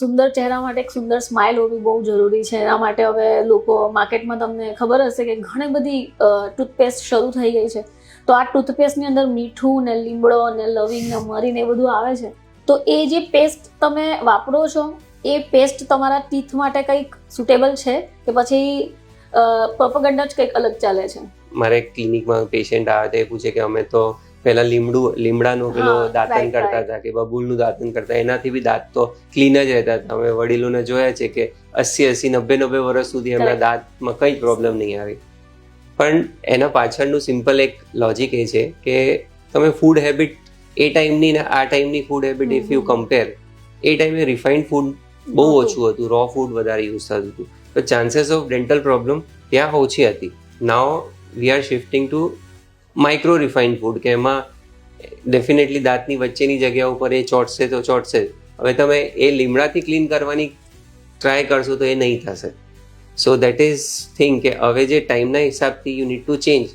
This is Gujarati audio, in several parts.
સુંદર ચહેરા માટે એક સુંદર સ્માઇલ હોવી બહુ જરૂરી છે. એના માટે હવે લોકો માર્કેટમાં તમને ખબર હશે કે ઘણી બધી ટૂથપેસ્ટ શરૂ થઈ ગઈ છે. તો આ ટૂથપેસ્ટની અંદર મીઠું ને લીમડો ને લવિંગ ને મરી ને એ બધું આવે છે. તો એ જે પેસ્ટ તમે વાપરો છો એ પેસ્ટ તમારા ટીથ માટે કંઈક સુટેબલ છે કે પછી પ્રોપેગેન્ડા જ કંઈક અલગ ચાલે છે? મારે ક્લિનિકમાં પેશન્ટ આવે તો એ પૂછે કે અમે તો પહેલા લીમડાનું પેલો દાંતન કરતા હતા કે બબૂલનું દાંતન કરતા, એનાથી બી દાંત તો ક્લીન જ રહેતા હતા. અમે વડીલોને જોયા છે કે 80-90 વર્ષ સુધી એમના દાંતમાં કંઈ પ્રોબ્લેમ નહીં આવી. પણ એના પાછળનું સિમ્પલ એક લોજિક એ છે કે તમે ફૂડ હેબિટ એ ટાઈમની ને આ ટાઈમની food habit if you compare, એ ટાઈમે રિફાઇન્ડ ફૂડ બહુ ઓછું હતું, રો ફૂડ વધારે યુઝ થતું હતું, તો ચાન્સીસ ઓફ ડેન્ટલ પ્રોબ્લેમ ત્યાં ઓછી હતી. Now we are shifting to micro refined food કે એમાં ડેફિનેટલી દાંતની વચ્ચેની જગ્યા ઉપર એ ચોટશે તો ચોટશે. હવે તમે એ લીમડાથી ક્લીન કરવાની ટ્રાય કરશો તો એ નહીં થશે. સો દેટ ઇઝ થિંગ કે હવે જે ટાઈમના હિસાબથી you need to change.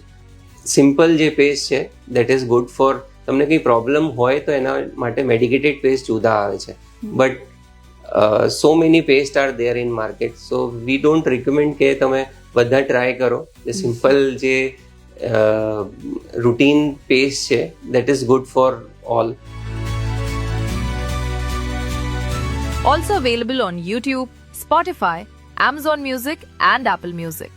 Simple જે પેસ્ટ છે દેટ ઇઝ ગુડ ફોર, તમને કંઈ પ્રોબ્લેમ હોય તો એના માટે મેડિકેટેડ પેસ્ટ જુદા આવે છે. But so many paste are there in market, so we don't recommend કે તમે બધા ટ્રાય કરો. જે સિમ્પલ જે રૂટીન પેસ્ટ છે that is good for all. Also available on YouTube, Spotify, Amazon Music and Apple Music.